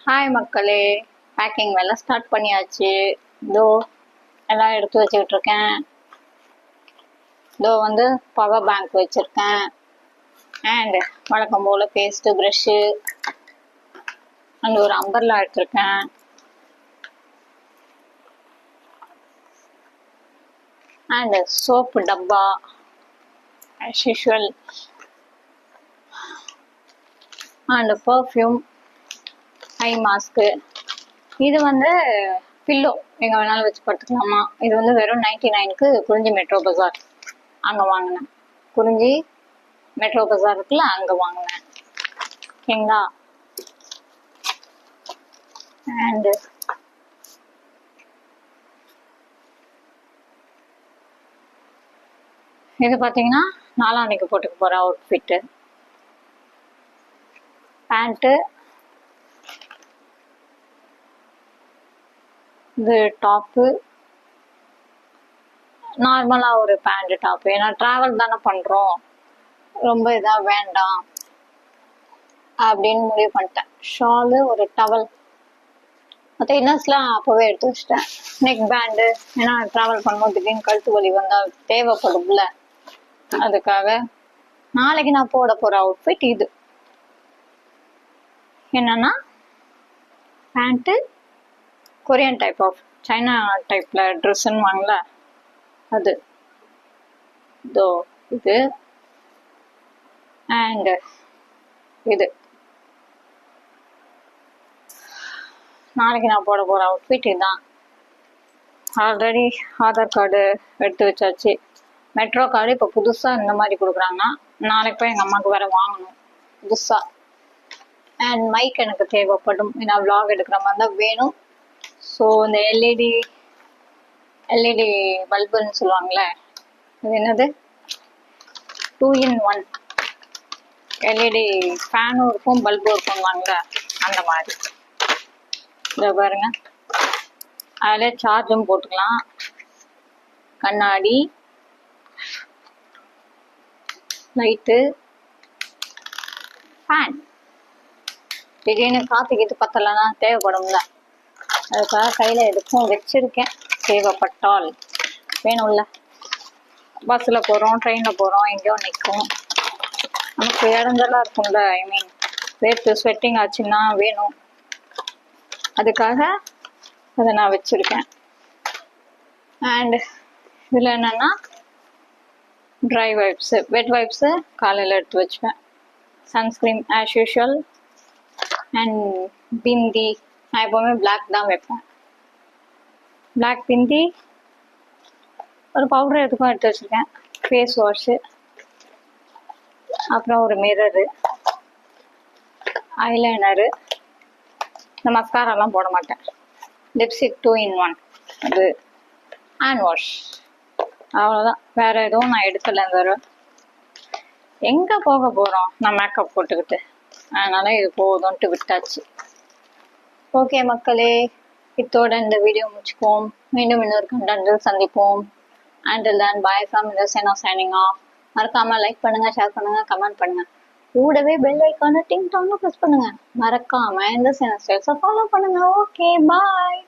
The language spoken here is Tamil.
ஹாய் மக்களே, பேக்கிங் வேலை ஸ்டார்ட் பண்ணியாச்சு. இதோ எல்லாம் எடுத்து வச்சுக்கிட்டு இருக்கேன். இதோ பவர் பேங்க் வச்சுருக்கேன். அண்ட் வழக்கம் போல் பேஸ்ட்டு, ப்ரெஷ்ஷு அண்ட் ஒரு அம்பர்லா எடுத்திருக்கேன். அண்ட் சோப்பு டப்பா as usual. And perfume, I mask. இது பில்லோ எங்கே வேணாலும் வச்சு படுத்துக்கலாமா. இது வெறும் 99க்கு குறிஞ்சி மெட்ரோ பஜார் அங்கே வாங்கினேன். குறிஞ்சி மெட்ரோ பஜார் இருக்குல்ல, அங்கே வாங்கினேன். ஓகேங்களா. அண்டு இது பார்த்தீங்கன்னா நாளான்னைக்கு போட்டுக்க போகிற அவுட்ஃபிட்டு. பேண்ட்டு, இது டாப்பு, நார்மலாக ஒரு பேண்ட்டு டாப்பு. ஏன்னா ட்ராவல் தானே பண்ணுறோம், ரொம்ப இதாக வேண்டாம் அப்படின்னு முடிவு பண்ணிட்டேன். ஷாலு, ஒரு டவல், மற்ற இன்னர்ஸ்லாம் அப்போவே எடுத்து வச்சிட்டேன். நெக் பேண்டு, ஏன்னா ட்ராவல் பண்ணும்போது திடீர்னு கழுத்து வலி வந்தால் தேவைப்படும்ல, அதுக்காக. நாளைக்கு நான் போட போகிற அவுட்ஃபிட் இது என்னன்னா, pant Korean type of China டைப்பில் ட்ரெஸ்ஸுன்னு வாங்கல, அது இதோ இது. அண்ட் இது நாளைக்கு நான் போட போகிற அவுட்ஃபிட் இதுதான். ஆல்ரெடி ஆதார் கார்டு எடுத்து வச்சாச்சு. மெட்ரோ கார்டு இப்போ புதுசாக இந்த மாதிரி கொடுக்குறாங்கன்னா நாளைக்கு போய் எங்கள் அம்மாவுக்கு வேறு வாங்கணும் புதுசாக. அண்ட் மைக் எனக்கு தேவைப்படும், ஏன்னா விளாக் எடுக்கிற மாதிரி தான் வேணும். ஸோ இந்த எல்இடி பல்புன்னு சொல்லுவாங்களே, அது என்னது, 2-in-1 எல்இடி ஃபேனும் இருக்கும் பல்பும் இருக்கும்வாங்களே, அந்த மாதிரி. இதை பாருங்க, அதில் சார்ஜும் போட்டுக்கலாம். கண்ணாடி, லைட்டு, ஃபேன். திடீர்னு காற்றுக்கிட்டு பத்தலைன்னா தேவைப்படும்ல, அதுக்காக கையில் எதுக்கும் வச்சிருக்கேன். தேவைப்பட்டால் வேணும்ல. பஸ்ஸில் போகிறோம், ட்ரெயினில் போகிறோம், எங்கேயோ நிற்கும், நமக்கு இடஞ்செல்லாம் இருக்கும்ல. ஐ மீன் வேர்த்து ஸ்வெட்டிங் ஆச்சுன்னா வேணும், அதுக்காக அதை நான் வச்சுருக்கேன். அண்ட் இதில் என்னென்னா ட்ரை வைப்ஸு, வெட் வைப்ஸு காலையில் எடுத்து வச்சுப்பேன். Sunscreen as usual. அண்ட் பிந்தி, நான் எப்போவுமே பிளாக் தான் வைப்பேன். பிளாக் பிந்தி, ஒரு பவுடர் எதுக்கும் எடுத்து வச்சுருக்கேன். ஃபேஸ் வாஷு, அப்புறம் ஒரு மிரரு, ஐலைனரு. இந்த மஸ்காராலாம் போட மாட்டேன். லிப்ஸ்டிக் 2-in-1 அது, ஹேண்ட் வாஷ், அவ்வளோதான். வேறு எதுவும் நான் எடுக்கலை. வேறு எங்கே போக போகிறோம் நான் மேக்கப் போட்டுக்கிட்டு, அதனால் இது போதும்ன்ட்டு விட்டாச்சு. ஓகே மக்களே, இத்தோட இந்த வீடியோ முடிச்சுப்போம். மீண்டும் இன்னொரு கண்டென்ட்டில் சந்திப்போம். Until then, bye from Indosena signing off. மறக்காமல் லைக் பண்ணுங்கள், ஷேர் பண்ணுங்கள், கமெண்ட் பண்ணுங்கள். கூடவே பெல் ஐக்கானை டிங் டான்னு ப்ரெஸ் பண்ணுங்கள். மறக்காமல் இந்த சேனல் ஃபாலோ பண்ணுங்கள். ஓகே, பாய்.